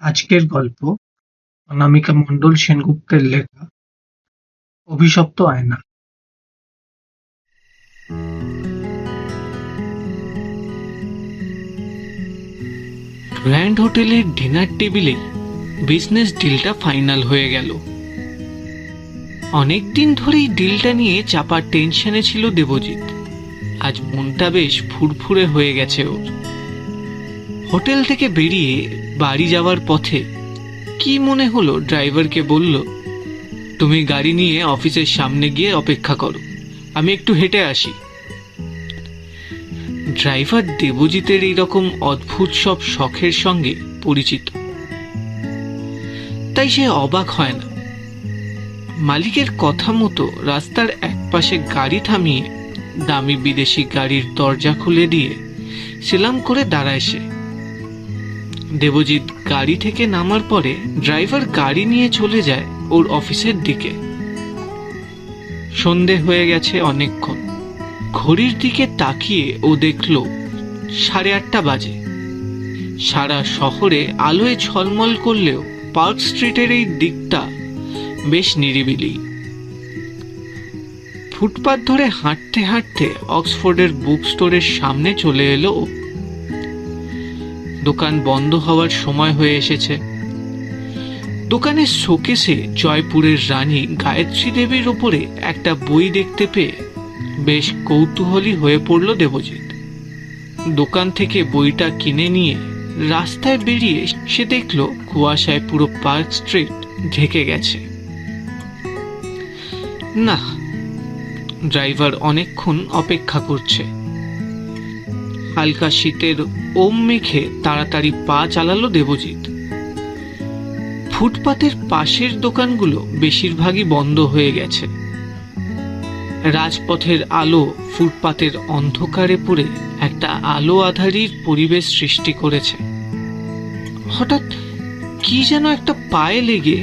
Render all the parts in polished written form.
আজকের গল্প অনামিকা মণ্ডল সেনগুপ্তের লেখা অভিশপ্ত আয়না। গ্র্যান্ড হোটেলের ডিনার টেবিলে বিজনেস ডিলটা ফাইনাল হয়ে গেল। অনেকদিন ধরেই ডিলটা নিয়ে চাপার টেনশনে ছিল দেবজিৎ। আজ মনটা বেশ ফুরফুরে হয়ে গেছে ওর। হোটেল থেকে বেরিয়ে বাড়ি যাওয়ার পথে কি মনে হলো ড্রাইভারকে বলল, তুমি গাড়ি নিয়ে অফিসের সামনে গিয়ে অপেক্ষা করো, আমি একটু হেঁটে আসি। ড্রাইভার দেবজিতের এইরকম অদ্ভুত সব শখের সঙ্গে পরিচিত, তাই সে অবাক হয় না। মালিকের কথা মতো রাস্তার একপাশে গাড়ি থামিয়ে দামি বিদেশি গাড়ির দরজা খুলে দিয়ে সেলাম করে দাঁড়ায় সে। দেবজিৎ গাড়ি থেকে নামার পরে ড্রাইভার গাড়ি নিয়ে চলে যায় ওর অফিসের দিকে। সন্ধে হয়ে গেছে অনেকক্ষণ। ঘড়ির দিকে তাকিয়ে ও দেখল 8:30 বাজে। সারা শহরে আলোয় ঝলমল করলেও পার্ক স্ট্রিটের এই দিকটা বেশ নিরিবিলি। ফুটপাত ধরে হাঁটতে হাঁটতে অক্সফোর্ডের বুক স্টোরের সামনে চলে এলো ও। দোকান বন্ধ হওয়ার সময় হয়ে এসেছে। দোকানের শোকেসে জয়পুরের রানী গায়ত্রী দেবীর ওপরে একটা বই দেখতে পেয়ে বেশ কৌতূহলী হয়ে পড়ল দেবজিৎ। দোকান থেকে বইটা কিনে নিয়ে রাস্তায় বেরিয়ে সে দেখল কুয়াশায় পুরো পার্ক স্ট্রিট ঢেকে গেছে। না, ড্রাইভার অনেকক্ষণ অপেক্ষা করছে। হালকা শীতের ওম মেখে তাড়াতাড়ি পা চালালো দেবজিৎ। ফুটপাতের পাশের দোকানগুলো বেশিরভাগই বন্ধ হয়ে গেছে। রাজপথের আলো ফুটপাতের অন্ধকারে পড়ে একটা আলো আঁধারির পরিবেশ সৃষ্টি করেছে। হঠাৎ কি যেন একটা পায়ে লেগে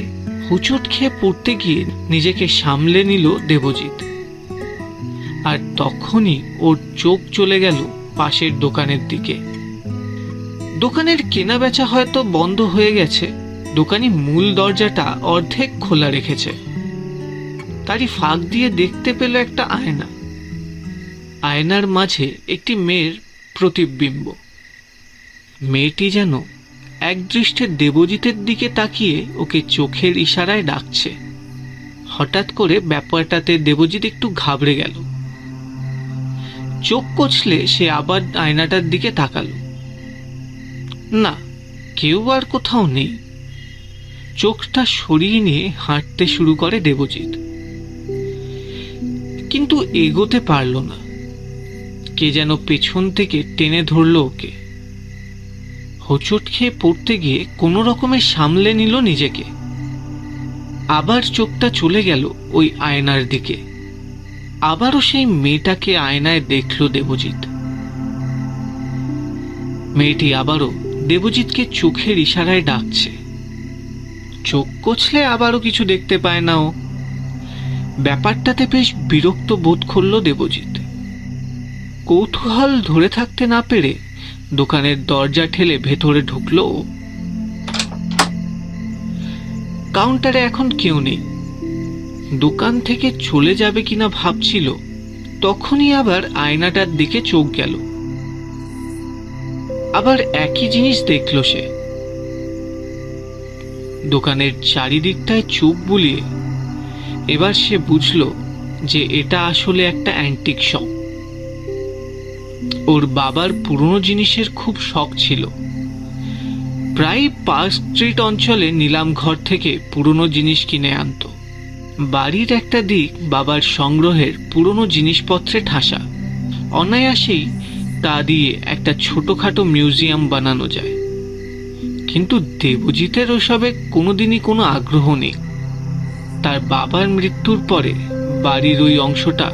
হোঁচট খেয়ে পড়তে গিয়ে নিজেকে সামলে নিল দেবজিৎ। আর তখনই ওর চোখ চলে গেল পাশের দোকানের দিকে। দোকানের কেনা বেচা হয়তো বন্ধ হয়ে গেছে, দোকানি মূল দরজাটা অর্ধেক খোলা রেখেছে। তারই ফাঁক দিয়ে দেখতে পেল একটা আয়না। আয়নার মাঝে একটি মেয়ের প্রতিবিম্ব। মেয়েটি যেন একদৃষ্টে দেবজিতের দিকে তাকিয়ে ওকে চোখের ইশারায় ডাকছে। হঠাৎ করে ব্যাপারটাতে দেবজিৎ একটু ঘাবড়ে গেল। চোখ কচলে সে আবার আয়নাটার দিকে তাকালো। না, কেউ আর কোথাও নেই। চোখটা সরিয়ে নিয়ে হাঁটতে শুরু করে দেবজিৎ, কিন্তু এগোতে পারল না। কে যেন পেছন থেকে টেনে ধরল ওকে। হোঁচট খেয়ে পড়তে গিয়ে কোনো রকমে সামলে নিল নিজেকে। আবার চোখটা চলে গেল ওই আয়নার দিকে। আবারও সেই মেয়েটাকে আয়নায় দেখল দেবজিৎ। মেয়েটি আবারও দেবজিৎকে চোখের ইশারায় ডাকছে। চোখ কচলে আবারও কিছু দেখতে পায় না ও। ব্যাপারটাতে বেশ বিরক্ত বোধ করল দেবজিৎ। কৌতূহল ধরে থাকতে না পেরে দোকানের দরজা ঠেলে ভেতরে ঢুকলো ও। কাউন্টারে এখন কেউ নেই। দোকান থেকে চলে যাবে কিনা ভাবছিল, তখনই আবার আয়নাটার দিকে চোখ গেল। আবার একই জিনিস দেখল সে। দোকানের চারিদিকটায় চোখ বুলিয়ে এবার সে বুঝল যে এটা আসলে একটা অ্যান্টিক শপ। ওর বাবার পুরনো জিনিসের খুব শখ ছিল। প্রায় পার্ক স্ট্রিট অঞ্চলে নিলাম ঘর থেকে পুরনো জিনিস কিনে আনত। বাড়ির একটা দিক বাবার সংগ্রহের পুরনো জিনিসপত্রে ঠাসা। অনায়াসেই তা দিয়ে একটা ছোটখাটো মিউজিয়াম বানানো যায়। কিন্তু দেবজিতের ওসবে কোনোদিনই কোনো আগ্রহ নেই। তার বাবার মৃত্যুর পরে বাড়ির ওই অংশটা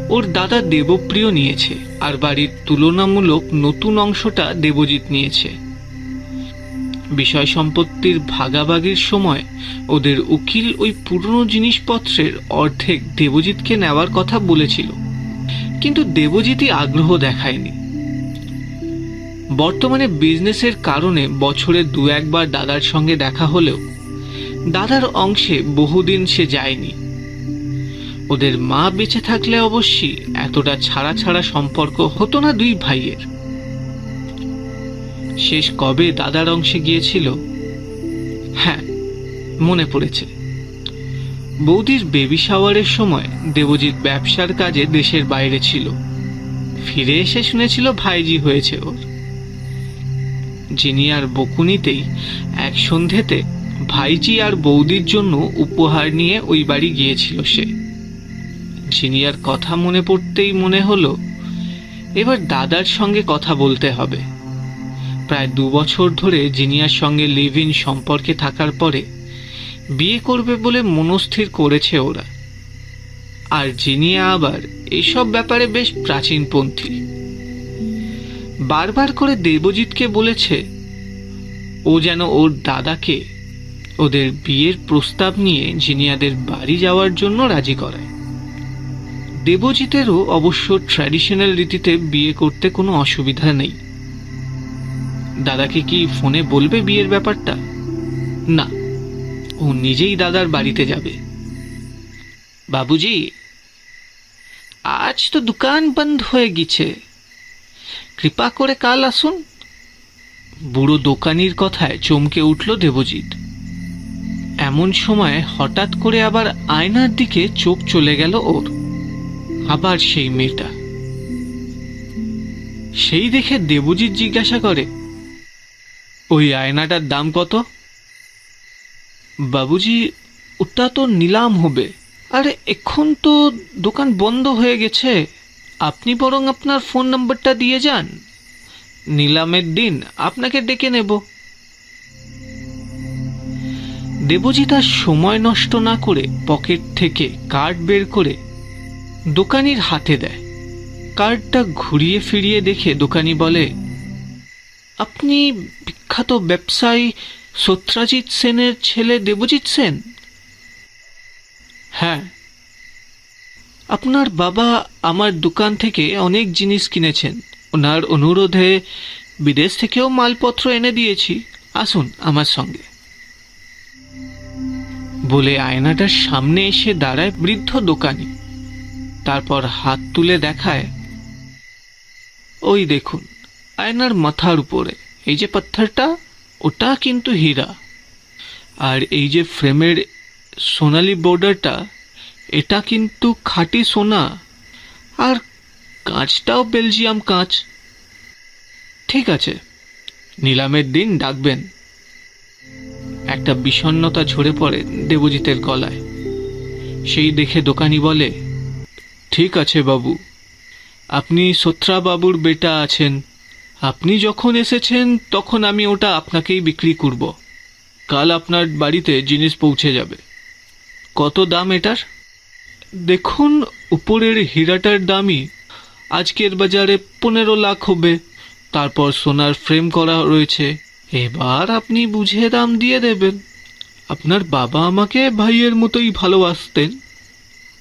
ওর দাদা দেবপ্রিয় নিয়েছে, আর বাড়ির তুলনামূলক নতুন অংশটা দেবজিৎ নিয়েছে। বিষয় সম্পত্তির ভাগাভাগির সময় ওদের উকিল ওই পুরনো জিনিসপত্রের অর্ধেক দেবজিৎকে নেওয়ার কথা বলেছিল, কিন্তু দেবজিৎই আগ্রহ দেখায়নি। বর্তমানে বিজনেসের কারণে বছরে 2-1বার দাদার সঙ্গে দেখা হলেও দাদার অংশে বহুদিন সে যায়নি। ওদের মা বেঁচে থাকলে অবশ্যই এতটা ছাড়া ছাড়া সম্পর্ক হতো না দুই ভাইয়ের। শেষ কবে দাদার অংশে গিয়েছিল? হ্যাঁ, মনে পড়েছে। বৌদির বেবি শাওয়ারের সময় দেবজিৎ ব্যবসার কাজে দেশের বাইরে ছিল। ফিরে এসে শুনেছিল ভাইজি হয়েছে ওর। জিনিয়ার বকুনিতেই এক সন্ধেতে ভাইজি আর বৌদির জন্য উপহার নিয়ে ওই বাড়ি গিয়েছিল সে। জিনিয়ার কথা মনে পড়তেই মনে হলো এবার দাদার সঙ্গে কথা বলতে হবে। প্রায় 2 বছর ধরে জিনিয়ার সঙ্গে লিভ ইন সম্পর্কে থাকার পরে বিয়ে করবে বলে মনস্থির করেছে ওরা। আর জিনিয়া আবার এইসব ব্যাপারে বেশ প্রাচীনপন্থী। বারবার করে দেবজিৎকে বলেছে ও যেন ওর দাদাকে ওদের বিয়ের প্রস্তাব নিয়ে জিনিয়াদের বাড়ি যাওয়ার জন্য রাজি করায়। দেবজিতেরও অবশ্য ট্র্যাডিশনাল রীতিতে বিয়ে করতে কোনো অসুবিধা নেই। দাদাকে কি ফোনে বলবে বিয়ের ব্যাপারটা? না, ও নিজেই দাদার বাড়িতে যাবে। বাবুজি, আজ তো দোকান বন্ধ হয়ে গেছে, কৃপা করে কাল আসুন। বুড়ো দোকানির কথায় চমকে উঠল দেবজিৎ। এমন সময় হঠাৎ করে আবার আয়নার দিকে চোখ চলে গেল ওর। আবার সেই মেয়েটা। সেই দেখে দেবজিৎ জিজ্ঞাসা করে, ওই আয়নাটার দাম কত? বাবুজি, ওটা তো নিলাম হবে। আরে এখন তো দোকান বন্ধ হয়ে গেছে, আপনি বরং আপনার ফোন নাম্বারটা দিয়ে যান, নিলামের দিন আপনাকে ডেকে নেব। দেবজিৎ আর সময় নষ্ট না করে পকেট থেকে কার্ড বের করে দোকানির হাতে দেয়। কার্ডটা ঘুরিয়ে ফিরিয়ে দেখে দোকানি বলে, আপনি বিখ্যাত ব্যবসায়ী সত্যজিৎ সেনের ছেলে দেবজিৎ সেন? হ্যাঁ। আপনার বাবা আমার দোকান থেকে অনেক জিনিস কিনেছেন, ওনার অনুরোধে বিদেশ থেকেও মালপত্র এনে দিয়েছি, আসুন আমার সঙ্গে। বলে আয়নাটার সামনে এসে দাঁড়ায় বৃদ্ধ দোকানি। তারপর হাত তুলে দেখায়, ওই দেখুন আয়নার মাথার উপরে এই যে পাথরটা, ওটা কিন্তু হীরা। আর এই যে ফ্রেমের সোনালি বর্ডারটা, এটা কিন্তু খাঁটি সোনা। আর কাঁচটাও বেলজিয়াম কাঁচ। ঠিক আছে, নিলামের দিন ডাকবেন। একটা বিষণ্ণতা ঝরে পড়ে দেবজিতের গলায়। সেই দেখে দোকানি বলে, ঠিক আছে বাবু, আপনি সত্রা বাবুর বেটা আছেন, আপনি যখন এসেছেন তখন আমি ওটা আপনাকেই বিক্রি করব। কাল আপনার বাড়িতে জিনিস পৌঁছে যাবে। কত দাম এটার? দেখুন, উপরের হীরাটার দামই আজকের বাজারে 15 লাখ হবে। তারপর সোনার ফ্রেম করা রয়েছে। এবার আপনি বুঝে দাম দিয়ে দেবেন। আপনার বাবা আমাকে ভাইয়ের মতোই ভালোবাসতেন,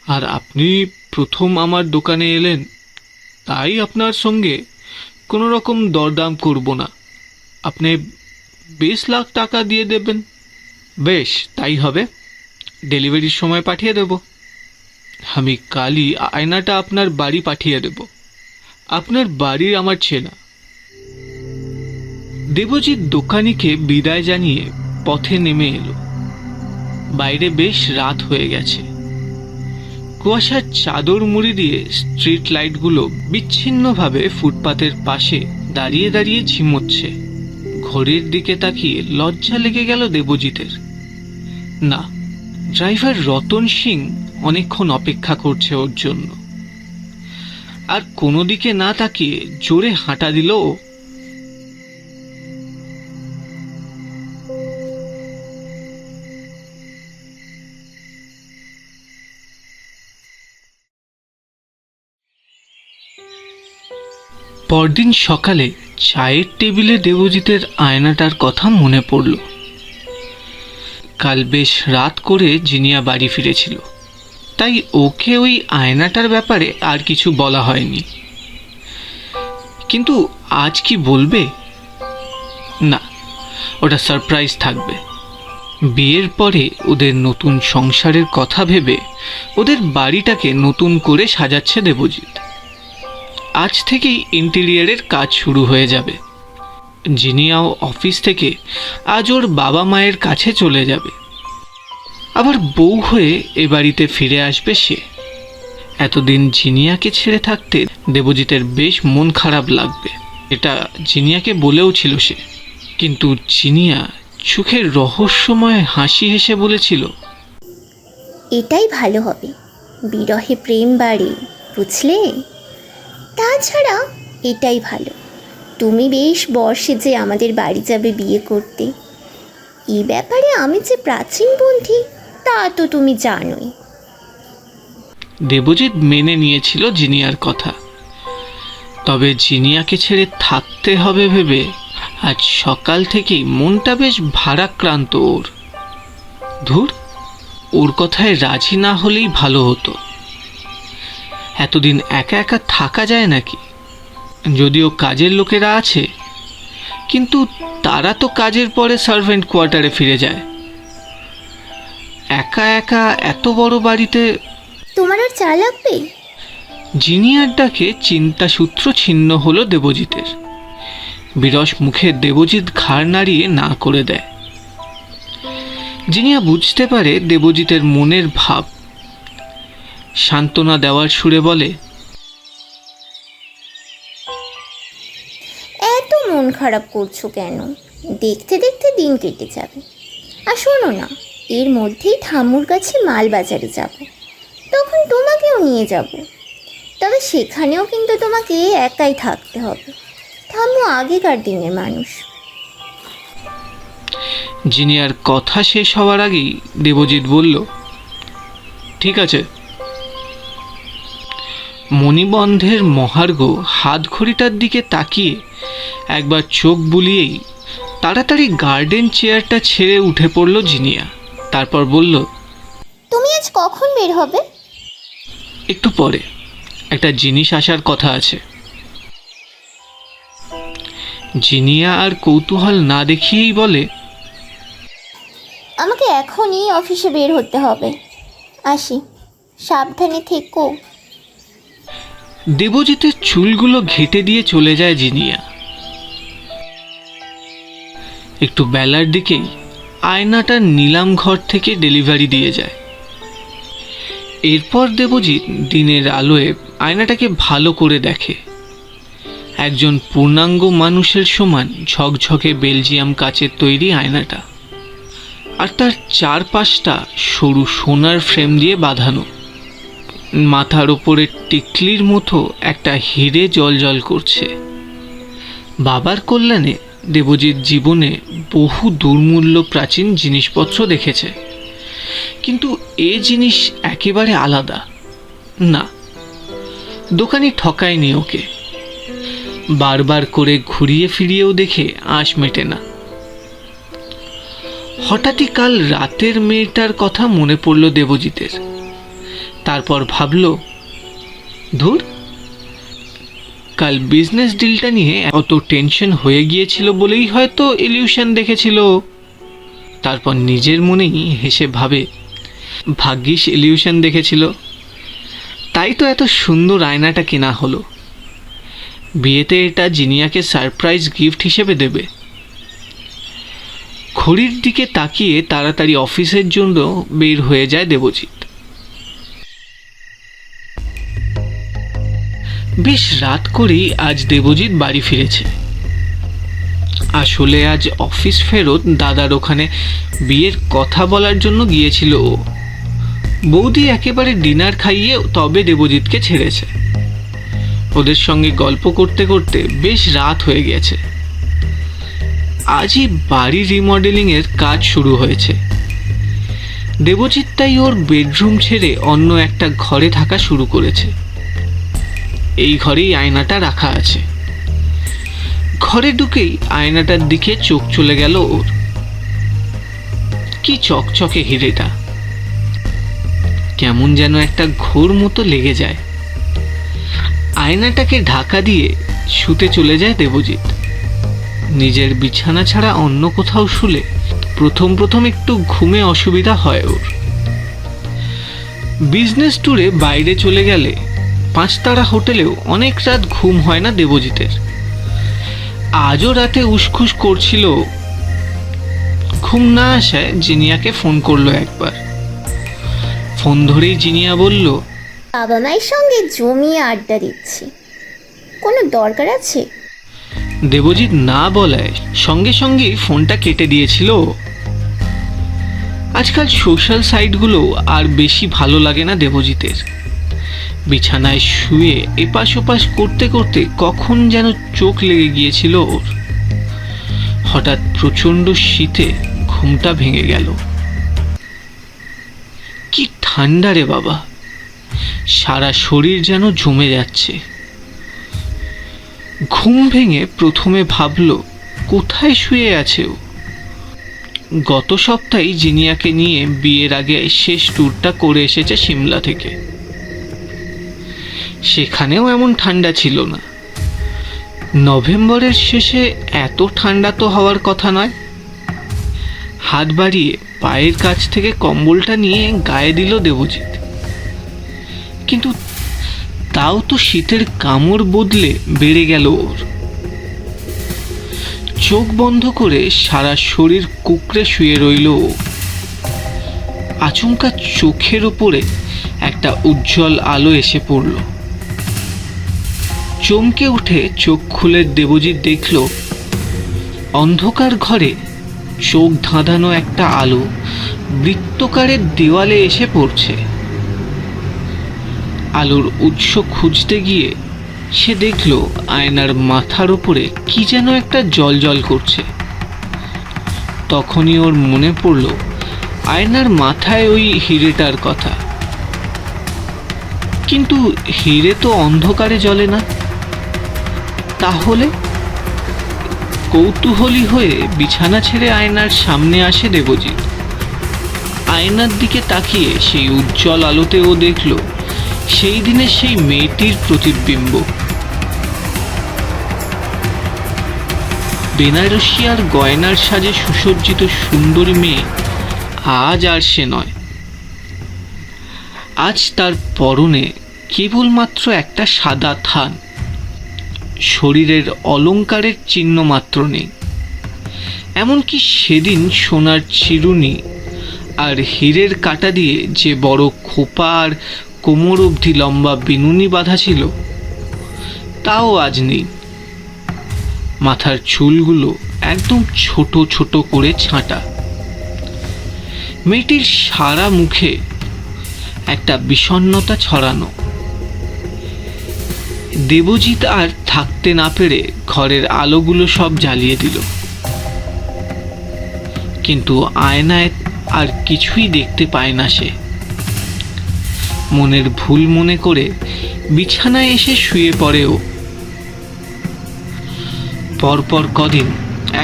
আর আপনি প্রথম আমার দোকানে এলেন, তাই আপনার সঙ্গে কোনো রকম দরদাম করব না। আপনি 20 লাখ টাকা দিয়ে দেবেন। বেশ, তাই হবে। ডেলিভারির সময় পাঠিয়ে দেব। আমি কালই আয়নাটা আপনার বাড়ি পাঠিয়ে দেব। আপনার বাড়ি আমার চেনা। দেবজিৎ দোকানিকে বিদায় জানিয়ে পথে নেমে এলো। বাইরে বেশ রাত হয়ে গেছে। কুয়াশার চাদর মুড়ি দিয়ে স্ট্রিট লাইটগুলো বিচ্ছিন্নভাবে ফুটপাতের পাশে দাঁড়িয়ে দাঁড়িয়ে ঝিমোচ্ছে। ঘড়ির দিকে তাকিয়ে লজ্জা লেগে গেল দেবজিতের। না, ড্রাইভার রতন সিং অনেকক্ষণ অপেক্ষা করছে ওর জন্য। আর কোনো দিকে না তাকিয়ে জোরে হাঁটা দিল ও। পরদিন সকালে চায়ের টেবিলে দেবজিতের আয়নাটার কথা মনে পড়ল। কাল বেশ রাত করে জিনিয়া বাড়ি ফিরেছিল, তাই ওকে ওই আয়নাটার ব্যাপারে আর কিছু বলা হয়নি। কিন্তু আজ কি বলবে? না, ওটা সারপ্রাইজ থাকবে। বিয়ের পরে ওদের নতুন সংসারের কথা ভেবে ওদের বাড়িটাকে নতুন করে সাজাচ্ছে দেবজিৎ। আজ থেকেই ইন্টেরিয়ারের কাজ শুরু হয়ে যাবে। জিনিয়াও অফিস থেকে আজ ওর বাবা মায়ের কাছে চলে যাবে। আবার বউ হয়ে এ বাড়িতে ফিরে আসবে সে। এতদিন জিনিয়াকে ছেড়ে থাকতে দেবজিতের বেশ মন খারাপ লাগবে, এটা জিনিয়াকে বলেও ছিল সে। কিন্তু জিনিয়া চোখের রহস্যময় হাসি হেসে বলেছিল, এটাই ভালো হবে, বিরহে প্রেম বাড়ে, বুঝলে? তাছাড়া এটাই ভালো, তুমি বেশ বর্ষে যে আমাদের বাড়ি যাবে বিয়ে করতে। এই ব্যাপারে আমি যে প্রাচীনপন্থী তা তো তুমি জানোই। দেবজিৎ মেনে নিয়েছিল জিনিয়ার কথা। তবে জিনিয়াকে ছেড়ে থাকতে হবে ভেবে আজ সকাল থেকেই মনটা বেশ ভারাক্রান্ত ওর। ধুর, ওর কথায় রাজি না হলেই ভালো হতো। এতদিন একা একা থাকা যায় নাকি? যদিও কাজের লোকেরা আছে, কিন্তু তারা তো কাজের পরে সার্ভেন্ট কোয়ার্টারে ফিরে যায়। একা একা এত বড় বাড়িতে। তোমার আর চা লাগবে? জিনিয়ার ডাকে চিন্তাসূত্র ছিন্ন হলো দেবজিতের। বিরস মুখে দেবজিৎ ঘাড় নাড়িয়ে না করে দেয়। জিনিয়া বুঝতে পারে দেবজিতের মনের ভাব। সান্ত্বনা দেওয়ার সুরে বলে, এত মন খারাপ করছো কেন? দেখতে দেখতে দিন কেটে যাবে। আর শোনো না, এর মধ্যেই ঠাম্মুর কাছে মাল বাজারে যাব, তখন তোমাকেও নিয়ে যাব। তবে সেখানেও কিন্তু তোমাকে একাই থাকতে হবে, ঠাম্মু আগেকার দিনের মানুষ। জিনিয়ার কথা শেষ হওয়ার আগেই দেবজিৎ বলল, ঠিক আছে। মণিবন্ধের মহার্ঘ হাতঘড়িটার দিকে তাকিয়ে একবার চোখ বুলিয়েই তাড়াতাড়ি গার্ডেন চেয়ারটা ছেড়ে উঠে পড়ল জিনিয়া। তারপর বলল, তুমি আজ কখন বের হবে? একটু পরে, একটা জিনিস আসার কথা আছে। জিনিয়া আর কৌতূহল না দেখিয়েই বলে, আমাকে এখনই অফিসে বের হতে হবে, আসি, সাবধানে থেকো। দেবজিতের চুলগুলো ঘেঁটে দিয়ে চলে যায় জিনিয়া। একটু বেলার দিকেই আয়নাটা নিলাম ঘর থেকে ডেলিভারি দিয়ে যায়। এরপর দেবজিৎ দিনের আলোয় আয়নাটাকে ভালো করে দেখে। একজন পূর্ণাঙ্গ মানুষের সমান ঝকঝকে বেলজিয়াম কাচের তৈরি আয়নাটা, আর তার চারপাশটা সরু সোনার ফ্রেম দিয়ে বাঁধানো। মাথার ওপরে টিকলির মতো একটা হিরে জ্বলজ্বল করছে। বাবার কল্যাণে দেবজিৎ জীবনে বহু দুর্মূল্য প্রাচীন জিনিসপত্র দেখেছে, কিন্তু এ জিনিস একেবারে আলাদা। না, দোকানি ঠকায়নি ওকে। বারবার করে ঘুরিয়ে ফিরিয়েও দেখে আঁশ মেটে না। হঠাৎই কাল রাতের মেয়েটার কথা মনে পড়ল দেবজিতের। তারপর ভাবল, ধুর, কাল বিজনেস ডিলটা নিয়ে অত টেনশন হয়ে গিয়েছিল বলেই হয়তো ইলিউশন দেখেছিল। তারপর নিজের মনেই হেসে ভাবে, ভাগ্যিস ইলিউশন দেখেছিল, তাই তো এত সুন্দর আয়নাটা কেনা হলো। বিয়েতে এটা জিনিয়াকে সারপ্রাইজ গিফট হিসেবে দেবে। ঘড়ির দিকে তাকিয়ে তাড়াতাড়ি অফিসের জন্য বের হয়ে যায় দেবজিৎ। বেশ রাত করেই আজ দেবজিৎ বাড়ি ফিরেছে। আসলে আজ অফিস ফেরত দাদার ওখানে বিয়ের কথা বলার জন্য গিয়েছিল ও। বৌদি একেবারে ডিনার খাইয়ে তবে দেবজিৎকে ছেড়েছে। ওদের সঙ্গে গল্প করতে করতে বেশ রাত হয়ে গেছে। আজই বাড়ি রিমডেলিংয়ের কাজ শুরু হয়েছে। দেবজিৎ তাই ওর বেডরুম ছেড়ে অন্য একটা ঘরে থাকা শুরু করেছে। এই ঘরেই আয়নাটা রাখা আছে। ঘরে ঢুকেই আয়নাটার দিকে চোখ চলে গেল ওর। কি চকচকে হিরেটা, কেমন যেন একটা ঘোর মতো লেগে যায়। আয়নাটাকে ঢাকা দিয়ে শুতে চলে যায় দেবজিৎ। নিজের বিছানা ছাড়া অন্য কোথাও শুলে প্রথম প্রথম একটু ঘুমে অসুবিধা হয় ওর। বিজনেস ট্যুরে বাইরে চলে গেলে 5 তারা হোটেলেও অনেক রাত ঘুম হয় না দেবজিতের। আজও রাতে উসখুস করছিল। ঘুম না আসায় জিনিয়াকে ফোন করলো একবার। ফোন ধরেই জিনিয়া বলল, বাবা মায়ের সঙ্গে জমিয়ে আড্ডা দিচ্ছি, কোনো দরকার আছে? দেবজিৎ না বলায় সঙ্গে সঙ্গেই ফোনটা কেটে দিয়েছিল। আজকাল সোশ্যাল সাইটগুলো আর বেশি ভালো লাগে না দেবজিতের। বিছানায় শুয়ে এপাশ ওপাশ করতে করতে কখন যেন চোখ লেগে গিয়েছিল ওর। হঠাৎ প্রচণ্ড শীতে ঘুমটা ভেঙে গেল। কি ঠান্ডা রে বাবা, সারা শরীর যেন জমে যাচ্ছে। ঘুম ভেঙে প্রথমে ভাবল কোথায় শুয়ে আছে ও। গত সপ্তাহে জিনিয়াকে নিয়ে বিয়ের আগে শেষ ট্যুরটা করে এসেছে সিমলা থেকে। সেখানেও এমন ঠান্ডা ছিল না। নভেম্বরের শেষে এত ঠান্ডা তো হওয়ার কথা নয়। হাত বাড়িয়ে পায়ের কাছ থেকে কম্বলটা নিয়ে গায়ে দিল দেবজিৎ। কিন্তু তাও তো শীতের কামড় বদলে বেড়ে গেল ওর। চোখ বন্ধ করে সারা শরীর কুকড়ে শুয়ে রইল ও। আচমকা চোখের ওপরে একটা উজ্জ্বল আলো এসে পড়ল। চমকে উঠে চোখ খুলে দেবজিৎ দেখল অন্ধকার ঘরে চোখ ধাঁধানো একটা আলো বৃত্তকারের দেওয়ালে এসে পড়ছে। আলোর উৎস খুঁজতে গিয়ে সে দেখল আয়নার মাথার উপরে কি যেন একটা জ্বলজ্বল করছে। তখনই ওর মনে পড়ল আয়নার মাথায় ওই হিরেটার কথা। কিন্তু হিরে তো অন্ধকারে জ্বলে না। তাহলে কৌতূহলী হয়ে বিছানা ছেড়ে আয়নার সামনে আসে দেবজিৎ। আয়নার দিকে তাকিয়ে সেই উজ্জ্বল আলোতে ও দেখল সেই দিনের সেই মেয়েটির প্রতিবিম্ব। বেনারসি আর গয়নার সাজে সুসজ্জিত সুন্দরী মেয়ে আজ আর সে নয়। আজ তার পরনে কেবলমাত্র একটা সাদা থান। শরীরের অলংকারের চিহ্ন মাত্র নেই। এমনকি সেদিন সোনার চিরুনি আর হীরের কাটা দিয়ে যে বড় খোপা আর কোমর অবধি লম্বা বিনুনি বাঁধা ছিল তাও আজ নেই। মাথার চুলগুলো একদম ছোট ছোট করে ছাঁটা। মেয়েটির সারা মুখে একটা বিষণ্ণতা ছড়ানো। দেবজিৎ আর থাকতে না পেরে ঘরের আলোগুলো সব জ্বালিয়ে দিল। কিন্তু আয়নায় আর কিছুই দেখতে পায় না সে। মনের ভুল মনে করে বিছানায় এসে শুয়ে পড়ে ও। পরপর কদিন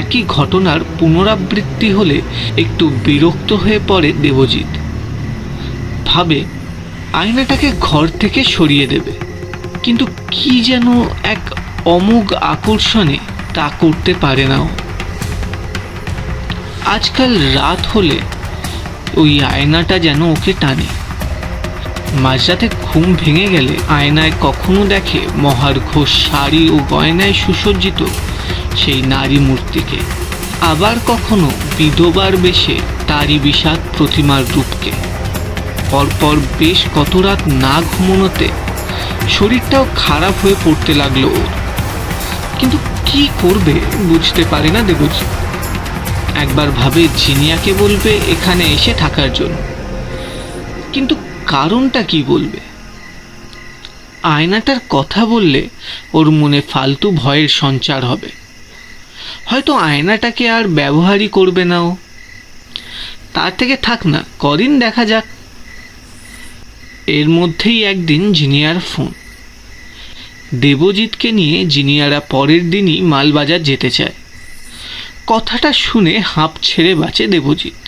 একই ঘটনার পুনরাবৃত্তি হলে একটু বিরক্ত হয়ে পড়ে দেবজিৎ। ভাবে আয়নাটাকে ঘর থেকে সরিয়ে দেবে, কিন্তু কি যেন এক অমোঘ আকর্ষণে তা করতে পারে না ও। আজকাল রাত হলে ওই আয়নাটা যেন ওকে টানে। মাঝরাতে ঘুম ভেঙে গেলে আয়নায় কখনো দেখে মহার্ঘ শাড়ি ও গয়নায় সুসজ্জিত সেই নারী মূর্তিকে, আবার কখনো বিধবার বেশে তারই বিষাদ প্রতিমার রূপকে। পরপর বেশ কত রাত না ঘুমোনোতে শরীরটাও খারাপ হয়ে পড়তে লাগলো ওর। কিন্তু কি করবে বুঝতে পারে না দেবজিৎ। একবার ভাবে জিনিয়াকে বলবে এখানে এসে থাকার জন্য, কিন্তু কারণটা কি বলবে? আয়নাটার কথা বললে ওর মনে ফালতু ভয়ের সঞ্চার হবে। হয়তো আয়নাটাকে আর ব্যবহারই করবে না ও। তার থেকে থাক না, কদিন দেখা যাক। এর মধ্যেই একদিন জিনিয়ার ফোন। দেবজিৎকে নিয়ে জিনিয়ারা পরের দিনই মালবাজার যেতে চায়। কথাটা শুনে হাঁপ ছেড়ে বাঁচে দেবজিৎ।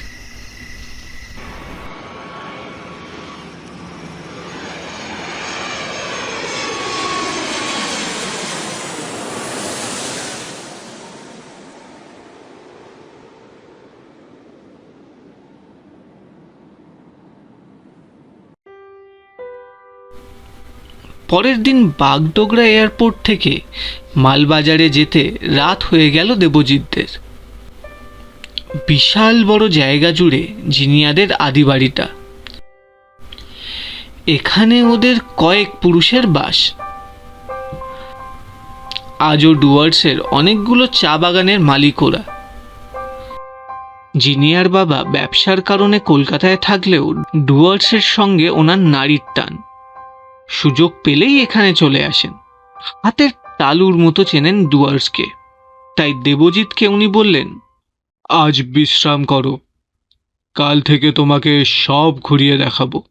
পরের দিন বাগডোগরা এয়ারপোর্ট থেকে মালবাজারে যেতে রাত হয়ে গেল দেবজিৎদের। বিশাল বড় জায়গা জুড়ে জিনিয়াদের আদি বাড়িটা। এখানে ওদের কয়েক পুরুষের বাস। আজও ডুয়ার্সের অনেকগুলো চা বাগানের মালিক ওরা। জিনিয়ার বাবা ব্যবসার কারণে কলকাতায় থাকলেও ডুয়ার্সের সঙ্গে ওনার নারীর টান। সুযোগ পেলেই এখানে চলে আসেন। হাতের তালুর মতো চেনেন ডুয়ার্সকে। তাই দেবজিৎকে উনি বললেন, আজ বিশ্রাম করো, কাল থেকে তোমাকে সব ঘুরিয়ে দেখাবো।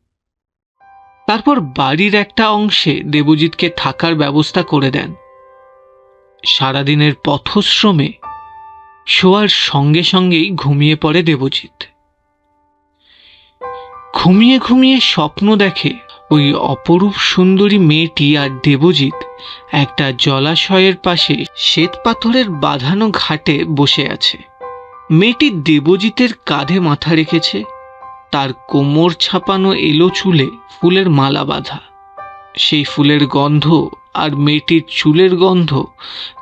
তারপর বাড়ির একটা অংশে দেবজিৎকে থাকার ব্যবস্থা করে দেন। সারাদিনের পথশ্রমে শোয়ার সঙ্গে সঙ্গেই ঘুমিয়ে পড়ে দেবজিৎ। ঘুমিয়ে ঘুমিয়ে স্বপ্ন দেখে ওই অপরূপ সুন্দরী মেয়েটি আর দেবজিৎ একটা জলাশয়ের পাশে শ্বেত পাথরের বাঁধানো ঘাটে বসে আছে। মেয়েটি দেবজিতের কাঁধে মাথা রেখেছে, তার কোমর ছাপানো এলো চুলে ফুলের মালা বাঁধা। সেই ফুলের গন্ধ আর মেয়েটির চুলের গন্ধ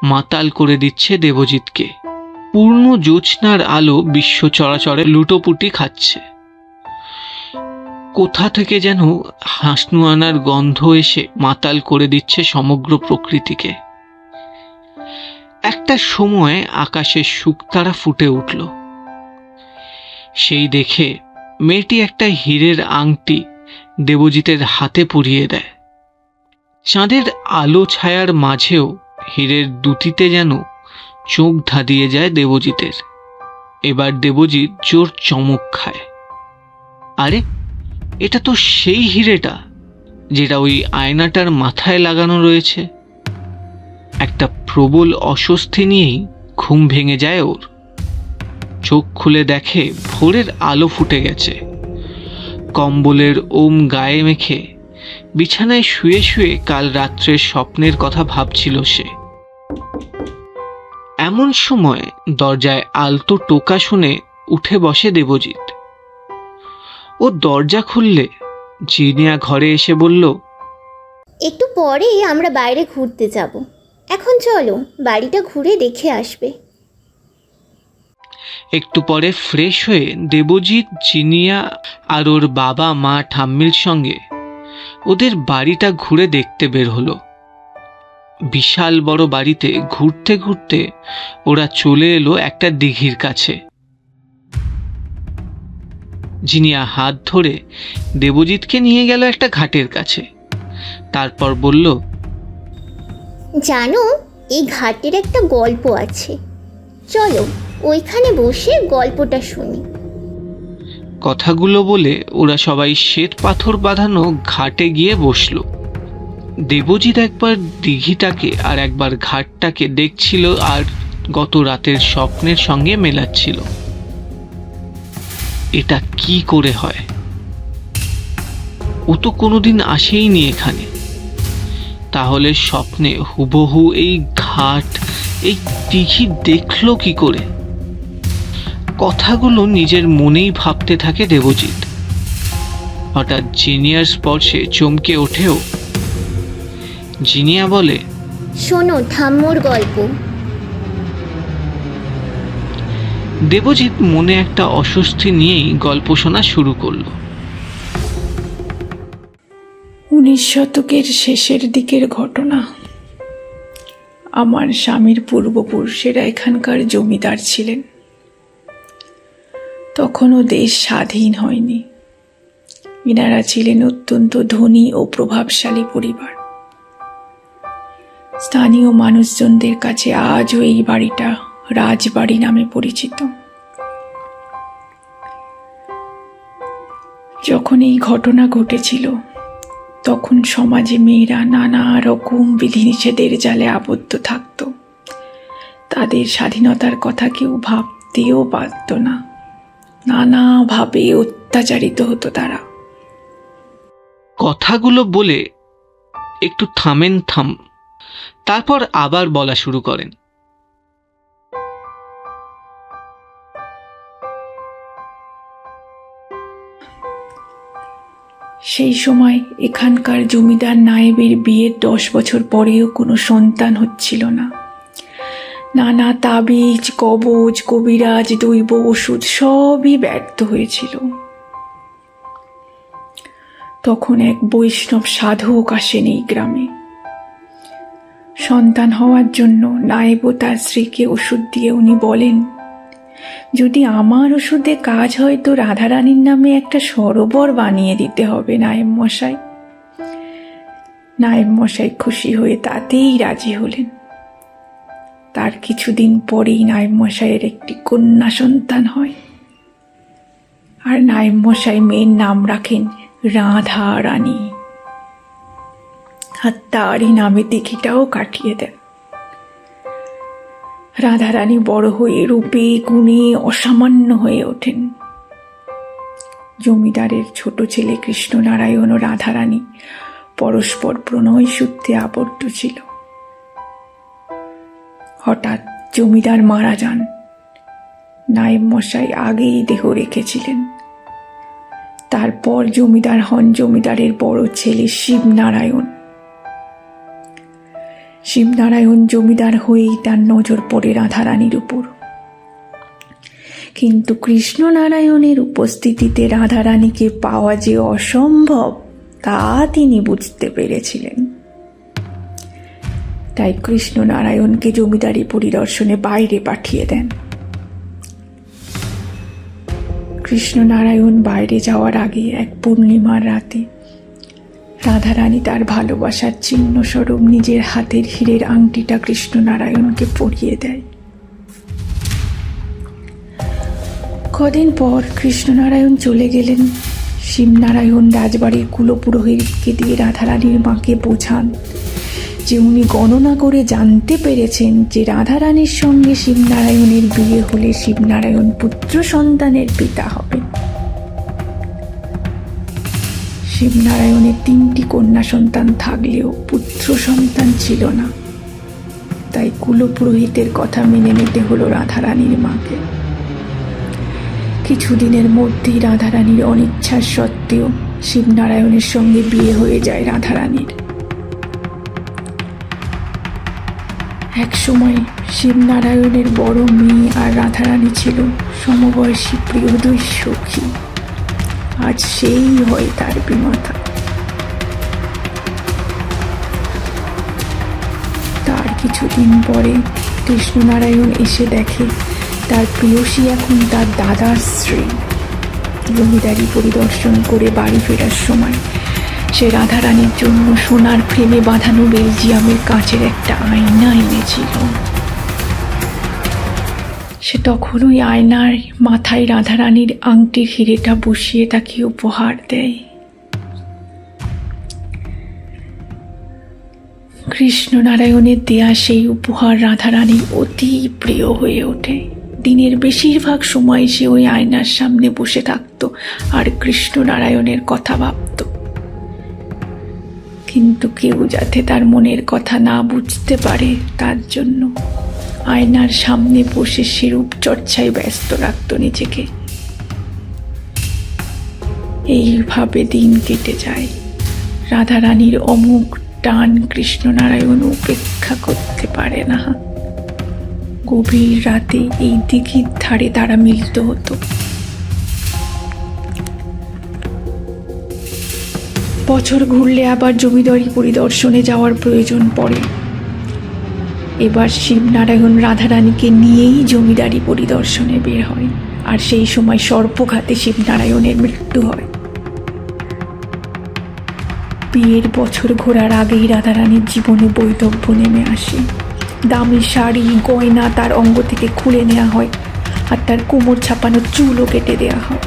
মাতাল করে দিচ্ছে দেবজিৎকে। পূর্ণ জ্যোৎস্নার আলো বিশ্ব চরাচরে লুটোপুটি খাচ্ছে। কোথা থেকে যেন হাসনুয়ানার গন্ধ এসে মাতাল করে দিচ্ছে সমগ্র প্রকৃতিকে। একটা সময় আকাশে শুকতারা ফুটে উঠল। সেই দেখে মেয়েটি একটা হীরের আংটি দেবজিতের হাতে পরিয়ে দেয়। চাঁদের আলো ছায়ার মাঝেও হীরের দুটিতে যেন চোখ ধাঁধিয়ে যায় দেবজিতের। এবার দেবজিৎ জোর চমক খায়। আরে, এটা তো সেই হীরেটা যেটা ওই আয়নাটার মাথায় লাগানো রয়েছে। একটা প্রবল অস্বস্তি নিয়েই ঘুম ভেঙে যায় ওর। চোখ খুলে দেখে ভোরের আলো ফুটে গেছে। কম্বলের ওম গায়ে মেখে বিছানায় শুয়ে শুয়ে কাল রাত্রের স্বপ্নের কথা ভাবছিল সে। এমন সময় দরজায় আলতো টোকা শুনে উঠে বসে দেবজিৎ। ও দরজা খুললে জিনিয়া ঘরে এসে বলল, একটু পরেই আমরা বাইরে ঘুরতে যাব, এখন চলো বাড়িটা ঘুরে দেখে আসবে। একটু পরে ফ্রেশ হয়ে দেবজিৎ, জিনিয়া আর ওর বাবা মা ঠাম্মির সঙ্গে ওদের বাড়িটা ঘুরে দেখতে বের হলো। বিশাল বড় বাড়িতে ঘুরতে ঘুরতে ওরা চলে এলো একটা দিঘির কাছে। জিনিয়া হাত ধরে দেবজিৎকে নিয়ে গেল একটা ঘাটের কাছে। তারপর বলল, জানো, এই ঘাটের একটা গল্প আছে, চলো ওইখানে বসে গল্পটা শুনি। কথাগুলো বলে ওরা সবাই শ্বেত পাথর বাঁধানো ঘাটে গিয়ে বসল। দেবজিৎ একবার দিঘিটাকে আর একবার ঘাটটাকে দেখছিল আর গত রাতের স্বপ্নের সঙ্গে মেলাচ্ছিল। এটা কি করে হয়? ও তো কোনোদিন আসেইনি এখানে। তাহলে স্বপ্নে হুবহু এই ঘাট, এই দিঘি দেখলো কি করে? কথাগুলো নিজের মনেই ভাবতে থাকে দেবজিৎ। হঠাৎ জিনিয়ার স্পর্শে চমকে ওঠেও। জিনিয়া বলে, শোনো ঠাম্মুর গল্প। দেবজিৎ মনে একটা অস্বস্তি নিয়েই গল্প শোনা শুরু করলো। 19 শতকের শেষের দিকের ঘটনা। আমার স্বামীর পূর্বপুরুষেরা এখানকার জমিদার ছিলেন। তখনও দেশ স্বাধীন হয়নি। ইনারা ছিলেন অত্যন্ত ধনী ও প্রভাবশালী পরিবার। স্থানীয় মানুষজনদের কাছে আজও এই বাড়িটা রাজবাড়ি নামে পরিচিত। যখন এই ঘটনা ঘটেছিল তখন সমাজে মেয়েরা নানা রকম বিধিনিষেধের জালে আবদ্ধ থাকত। তাদের স্বাধীনতার কথা কেউ ভাবতেও পারত না। নানাভাবে অত্যাচারিত হতো তারা। কথাগুলো বলে একটু থামেন, তারপর আবার বলা শুরু করেন। সেই সময় এখানকার জমিদার নায়েবের বিয়ের 10 বছর পরেও কোনো সন্তান হচ্ছিল না। নানা তাবিজ, কবজ, কবিরাজ, দৈব ওষুধ সবই ব্যর্থ হয়েছিল। তখন এক বৈষ্ণব সাধক আসেন এই গ্রামে। সন্তান হওয়ার জন্য নায়েব ও তার স্ত্রীকে ওষুধ দিয়ে উনি বলেন, যদি আমার ওষুধে কাজ হয় তো রাধারানীর নামে একটা সরোবর বানিয়ে দিতে হবে নায়েব মশাই। নায়েব মশাই খুশি হয়ে তাতেই রাজি হলেন। তার কিছুদিন পরেই নায়েব মশাইয়ের একটি কন্যা সন্তান হয়, আর নায়েব মশাই মেয়ের নাম রাখেন রাধা রানী, আর তারই নামে দিঘিটাও কাটিয়ে দেন। রাধারানী বড় হয়ে রূপে গুণে অসামান্য হয়ে ওঠেন। জমিদারের ছোট ছেলে কৃষ্ণনারায়ণ ও রাধারানী পরস্পর প্রণয় সূত্রে আবদ্ধ ছিল। হঠাৎ জমিদার মারা যান। নায়েব মশাই আগেই দেহ রেখেছিলেন। তারপর জমিদার হন জমিদারের বড় ছেলে শিবনারায়ণ। শিবনারায়ণ জমিদার হয়েই তার নজর পড়ে রাধারানীর উপর। কিন্তু কৃষ্ণনারায়ণের উপস্থিতিতে রাধারানীকে পাওয়া যে অসম্ভব তা তিনি বুঝতে পেরেছিলেন। তাই কৃষ্ণনারায়ণকে জমিদারি পরিদর্শনে বাইরে পাঠিয়ে দেন। কৃষ্ণনারায়ণ বাইরে যাওয়ার আগে এক পূর্ণিমার রাতে রাধারানী তার ভালোবাসার চিহ্ন স্বরূপ নিজের হাতের হীরের আংটিটা কৃষ্ণনারায়ণকে পরিয়ে দেয়। কদিন পর কৃষ্ণনারায়ণ চলে গেলেন। শিবনারায়ণ রাজবাড়ির কুলপুরোহিতকে দিয়ে রাধারানীর মাকে বোঝান যে উনি গণনা করে জানতে পেরেছেন যে রাধারানীর সঙ্গে শিবনারায়ণের বিয়ে হলে শিবনারায়ণ পুত্র সন্তানের পিতা হবে। শিবনারায়ণের 3টি কন্যা সন্তান থাকলেও পুত্র সন্তান ছিল না। তাই কুলপুরোহিতের কথা মেনে নিতে হলো রাধারানীর মাকে। কিছুদিনের মধ্যেই রাধারানীর অনিচ্ছার সত্ত্বেও শিবনারায়ণের সঙ্গে বিয়ে হয়ে যায় রাধারানীর। এক সময় শিবনারায়ণের বড় মেয়ে আর রাধারানী ছিল সমবয়সী প্রিয় দুই সখী। আজ সেই হয় তার বিমাতা। তার কিছুদিন পরে কৃষ্ণনারায়ণ এসে দেখে তার প্রিয়সী এখন তার দাদার স্ত্রী। জমিদারি পরিদর্শন করে বাড়ি ফেরার সময় সে রাধারানীর জন্য সোনার ফ্রেমে বাঁধানো বেলজিয়ামের কাঁচের একটা আয়না এনেছিল। সে তখন ওই আয়নার মাথায় রাধারানীর আংটির হিরেটা বসিয়ে তাকে উপহার দেয়। কৃষ্ণনারায়ণের দেয়া সেই উপহার রাধারানীর অতি প্রিয় হয়ে ওঠে। দিনের বেশিরভাগ সময় সে ওই আয়নার সামনে বসে থাকত আর কৃষ্ণনারায়ণের কথা ভাবত। কিন্তু কেউ যাতে তার মনের কথা না বুঝতে পারে তার জন্য আয়নার সামনে বসে সে রূপচর্চায় ব্যস্ত রাখত নিজেকে। এইভাবে দিন কেটে যায়। রাধারানীর অমুক টান কৃষ্ণনারায়ণ উপেক্ষা করতে পারে না। গভীর রাতে এই দিঘির ধারে তারা মিলিত হতো। বছর ঘুরলে আবার জমিদারি পরিদর্শনে যাওয়ার প্রয়োজন পড়ে। এবার শিবনারায়ণ রাধারানীকে নিয়েই জমিদারি পরিদর্শনে বের হয়, আর সেই সময় সর্পঘাতে শিবনারায়ণের মৃত্যু হয়। বিয়ের বছর ঘোরার আগেই রাধারানীর জীবনে বৈধব্য নেমে আসে। দামি শাড়ি গয়না তার অঙ্গ থেকে খুলে নেওয়া হয়, আর তার কোমর ছাপানো চুলও কেটে দেওয়া হয়।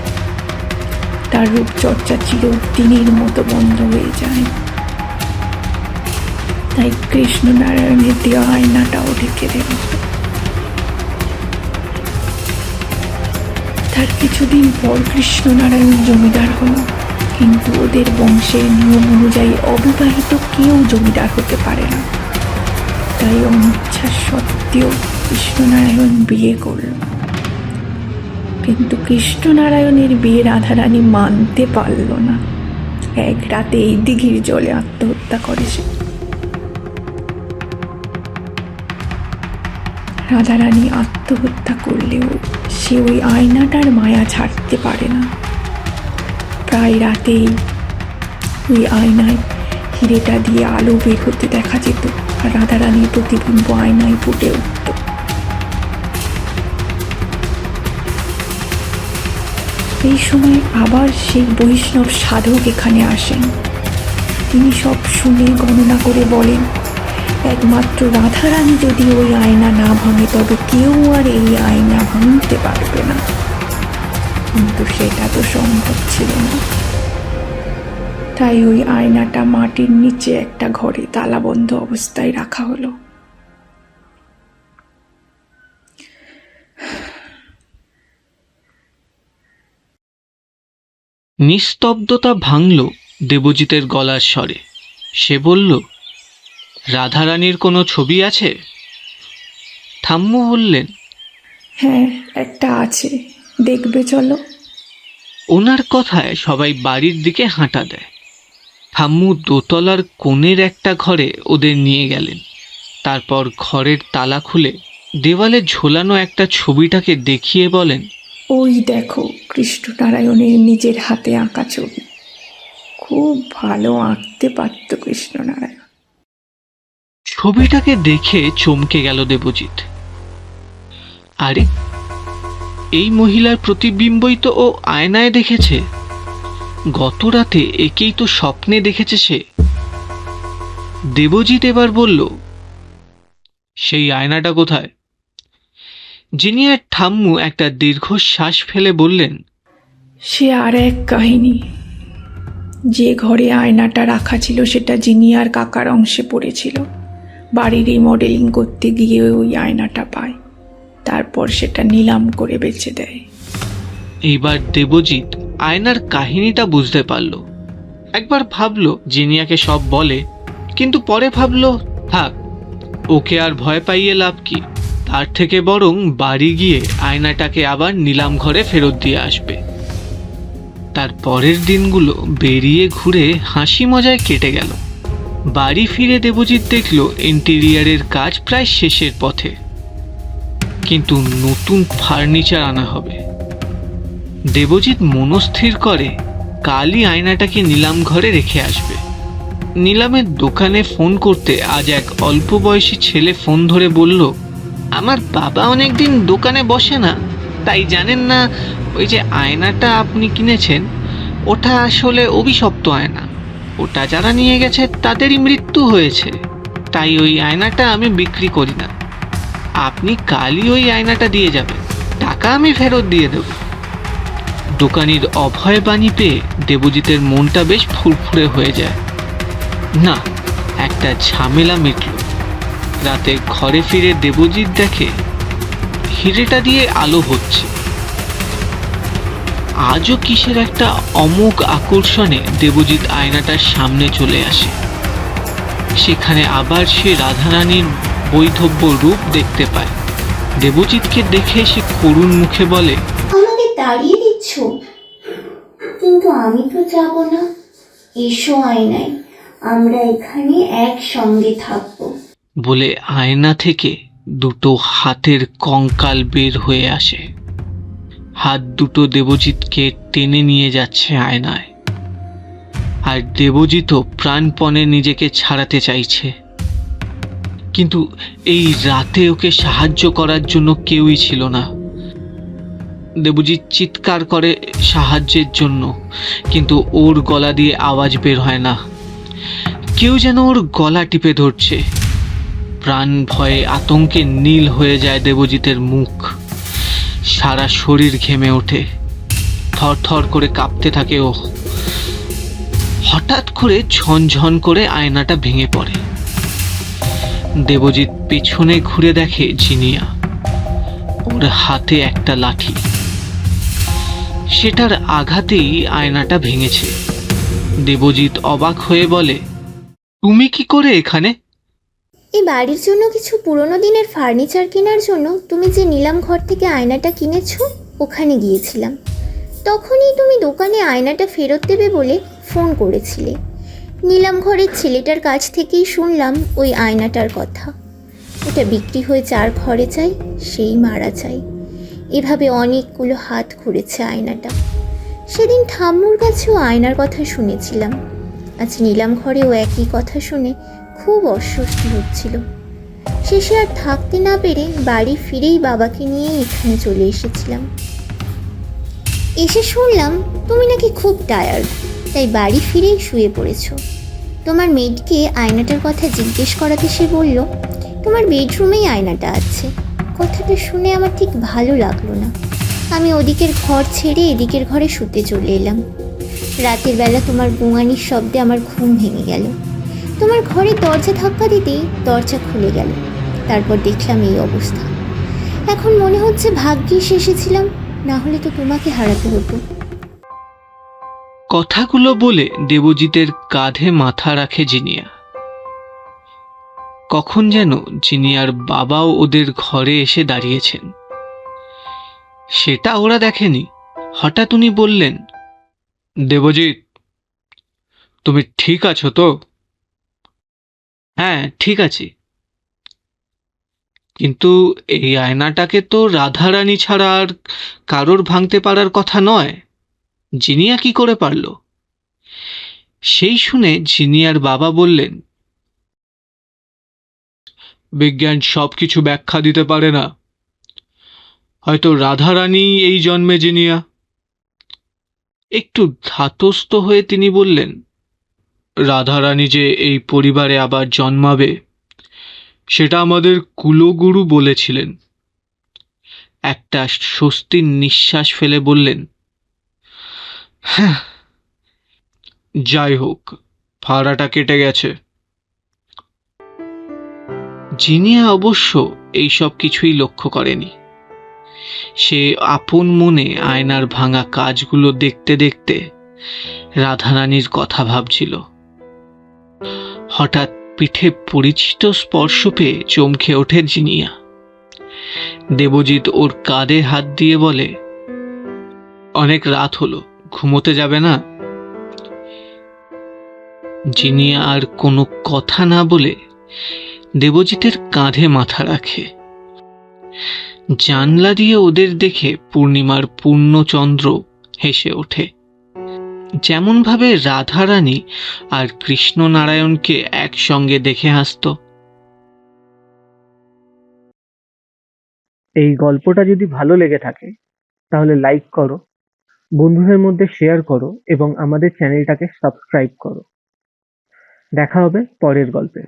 তার রূপচর্চা চিরদিনের মতো বন্ধ হয়ে যায়। তাই কৃষ্ণনারায়ণের দেওয়া আয়নাটাও ঢেকে দেওয়া হয়। তার কিছুদিন পর কৃষ্ণনারায়ণ জমিদার হল, কিন্তু ওদের বংশের নিয়ম অনুযায়ী অবিবাহিত কেউ জমিদার হতে পারে না। তাই অনিচ্ছা সত্ত্বেও কৃষ্ণনারায়ণ বিয়ে করল। কিন্তু কৃষ্ণনারায়ণের বিয়ে রাধারানী মানতে পারল না। এক রাতে এই দিঘির জলে আত্মহত্যা করে সে। রাধারানী আত্মহত্যা করলেও সে ওই আয়নাটার মায়া ছাড়তে পারে না। প্রায় রাতেই ওই আয়নায় হিরেটা দিয়ে আলো বের হতে দেখা যেত, আর রাধারানীর প্রতিবিম্ব আয়নায় ফুটে উঠত। এই সময় আবার সেই বৈষ্ণব সাধক এখানে আসেন। তিনি সব শুনে গণনা করে বলেন, একমাত্র রাধারানী যদি ওই আয়না না ভাঙে তবে কেউ আর এই আয়না ভাঙতে পারবে না। কিন্তু সেটা তো সম্ভব ছিল না। তাই ওই আয়নাটা মাটির নিচে একটা ঘরে তালাবন্ধ অবস্থায় রাখা হলো। নিস্তব্ধতা ভাঙল দেবজিতের গলার স্বরে। সে বলল, রাধারানীর কোনো ছবি আছে? ঠাম্মু বললেন, হ্যাঁ, একটা আছে, দেখবে চলো। ওনার কথায় সবাই বাড়ির দিকে হাঁটা দেয়। ঠাম্মু দোতলার কোণের একটা ঘরে ওদের নিয়ে গেলেন। তারপর ঘরের তালা খুলে দেওয়ালে ঝোলানো একটা ছবিটাকে দেখিয়ে বলেন, ওই দেখো, কৃষ্ণনারায়ণের নিজের হাতে আঁকা ছবি। খুব ভালো আঁকতে পারত কৃষ্ণনারায়ণ। ছবিটাকে দেখে চমকে গেল দেবজিৎ। আরে, এই মহিলার প্রতিবিম্বই তো ও আয়নায় দেখেছে। গত রাতে একেই তো স্বপ্নে দেখেছে সে। দেবজিৎ এবার বলল, সেই আয়নাটা কোথায়? জিনিয়ার ঠাম্মু একটা দীর্ঘশ্বাস ফেলে বললেন, সে আর এক কাহিনী। যে ঘরে আয়নাটা রাখা ছিল সেটা জিনিয়ার কাকার অংশে পড়েছিল। বাড়ির রিমডেলিং করতে গিয়ে ওই আয়নাটা পায়, তারপর সেটা নিলাম করে বেচে দেয়। এইবার দেবজিৎ আয়নার কাহিনীটা বুঝতে পারল। একবার ভাবলো জিনিয়াকে সব বলে, কিন্তু পরে ভাবলো থাক, ওকে আর ভয় পাইয়ে লাভ কি। তার থেকে বরং বাড়ি গিয়ে আয়নাটাকে আবার নিলাম ঘরে ফেরত দিয়ে আসবে। তার পরের দিনগুলো বেরিয়ে ঘুরে হাসি মজায় কেটে গেল। বাড়ি ফিরে দেবজিৎ দেখল ইন্টেরিয়ারের কাজ প্রায় শেষের পথে, কিন্তু নতুন ফার্নিচার আনা হবে। দেবজিৎ মনস্থির করে কালই আয়নাটাকে নিলাম ঘরে রেখে আসবে। নিলামের দোকানে ফোন করতে আজ এক অল্প বয়সী ছেলে ফোন ধরে বলল, আমার বাবা অনেকদিন দোকানে বসে না, তাই জানেন না ওই যে আয়নাটা আপনি কিনেছেন ওটা আসলে অভিশপ্ত আয়না। ওটা যারা নিয়ে গেছে তাদেরই মৃত্যু হয়েছে, তাই ওই আয়নাটা আমি বিক্রি করি না। আপনি কালই ওই আয়নাটা দিয়ে যাবেন, টাকা আমি ফেরত দিয়ে দেব। দোকানির অভয় বাণী পেয়ে দেবজিতের মনটা বেশ ফুরফুরে হয়ে যায়। না, একটা ঝামেলা মিটল। রাতে ঘরে ফিরে দেবজিৎ দেখে হিরেটা দিয়ে আলো হচ্ছে। আজও কিসের একটা অমোঘ আকর্ষণে দেবজিৎ আয়নাটার সামনে চলে আসে। সেখানে আবার সে রাধারানীর বৈধব্য রূপ দেখতে পায়। দেবজিৎকে দেখে সে করুণ মুখে বলে, আমাকে তাড়িয়ে দিচ্ছ? কিন্তু আমি তো যাব না। এসো আয়নায়, আমরা এখানে একসঙ্গে থাকবো। বলে আয়না থেকে দুটো হাতের কঙ্কাল বের হয়ে আসে। হাত দুটো দেবজিৎকে টেনে নিয়ে যাচ্ছে আয়নায়, আর দেবজিৎও প্রাণপণে নিজেকে ছাড়াতে চাইছে। কিন্তু এই রাতে ওকে সাহায্য করার জন্য কেউই ছিল না। দেবজিৎ চিৎকার করে সাহায্যের জন্য, কিন্তু ওর গলা দিয়ে আওয়াজ বের হয় না। কেউ যেন ওর গলা টিপে ধরছে। প্রাণ ভয়ে আতঙ্কে নীল হয়ে যায় দেবজিতের মুখ। সারা শরীর ঘেমে ওঠে, থরথর করে কাঁপতে থাকে ও। হঠাৎ করে ঝনঝন করে আয়নাটা ভেঙে পড়ে। দেবজিৎ পেছনে ঘুরে দেখে জিনিয়া, ওর হাতে একটা লাঠি। সেটার আঘাতেই আয়নাটা ভেঙেছে। দেবজিৎ অবাক হয়ে বলে, তুমি কি করে এখানে? এই বাড়ির জন্য কিছু পুরনো দিনের ফার্নিচার কেনার জন্য তুমি যে নিলাম ঘর থেকে আয়নাটা কিনেছো ওখানে গিয়েছিলাম। তখনই তুমি দোকানে আয়নাটা ফেরত দেবে বলে ফোন করেছিলে। নিলাম ঘরের ছেলেটার কাছ থেকেই শুনলাম ওই আয়নাটার কথা। ওটা বিক্রি হয়ে যার ঘরে চাই সেই মারা যায়। এভাবে অনেকগুলো হাত ঘুরেছে আয়নাটা। সেদিন ঠাম্মুর কাছেও আয়নার কথা শুনেছিলাম। আজ নিলাম ঘরেও একই কথা শুনে খুব অস্বস্তি হচ্ছিল। শেষে আর থাকতে না পেরে বাড়ি ফিরেই বাবাকে নিয়ে এখানে চলে এসেছিলাম। এসে শুনলাম তুমি নাকি খুব টায়ার্ড, তাই বাড়ি ফিরেই শুয়ে পড়েছ। তোমার মেয়েকে আয়নাটার কথা জিজ্ঞেস করাতে সে বলল তোমার বেডরুমেই আয়নাটা আছে। কথাটা শুনে আমার ঠিক ভালো লাগলো না। আমি ওদিকের ঘর ছেড়ে এদিকের ঘরে শুতে চলে এলাম। রাতের বেলা তোমার গোঙানির শব্দে আমার ঘুম ভেঙে গেল। তোমার ঘরে দরজা ধাক্কা দিতেই দরজা খুলে গেল। তারপর দেখলাম এই অবস্থা। এখন মনে হচ্ছে ভাগ্যিস এসেছিলাম, না হলে তো তোমাকে হারাতে হতো। কথাগুলো বলে দেবজিতের কাঁধে মাথা রাখে জিনিয়া। কখন যেন জিনিয়ার বাবাও ওদের ঘরে এসে দাঁড়িয়েছেন। সেটা ওরা দেখেনি। হঠাৎ উনি বললেন, দেবজিৎ, তুমি ঠিক আছো তো? হ্যাঁ, ঠিক আছি। কিন্তু এই আয়নাটাকে তো রাধারানী ছাড়া আর কারোর ভাঙতে পারার কথা নয়। জিনিয়া কি করে পারল? সেই শুনে জিনিয়ার বাবা বললেন, বিজ্ঞান সবকিছু ব্যাখ্যা দিতে পারে না। হয়তো রাধারানী এই জন্মে জিনিয়া। একটু ধাতস্থ হয়ে তিনি বললেন, রাধারানী যে এই পরিবারে আবার জন্মাবে সেটা আমাদের কুলগুরু বলেছিলেন। একটা স্বস্তির নিঃশ্বাস ফেলে বললেন, হ্যাঁ, যাই হোক, ফাড়াটা কেটে গেছে। জিনিয়া অবশ্য এইসব কিছুই লক্ষ্য করেনি। সে আপন মনে আয়নার ভাঙা কাজগুলো দেখতে দেখতে রাধারানীর কথা ভাবছিল। হঠাৎ পিঠে পরিচিত স্পর্শ পেয়ে চমকে ওঠে জিনিয়া। দেবজিৎ ওর কাঁধে হাত দিয়ে বলে, অনেক রাত হলো, ঘুমোতে যাবে না? জিনিয়া আর কোনো কথা না বলে দেবজিতের কাঁধে মাথা রাখে। জানলা দিয়ে ওদের দেখে পূর্ণিমার পূর্ণচন্দ্র হেসে ওঠে, যেমন ভাবে রাধারানী আর কৃষ্ণনারায়ণকে একসঙ্গে দেখে হাসত। এই গল্পটা যদি ভালো লেগে থাকে তাহলে লাইক করো, বন্ধুদের মধ্যে শেয়ার করো এবং আমাদের চ্যানেলটাকে সাবস্ক্রাইব করো। দেখা হবে পরের গল্পে।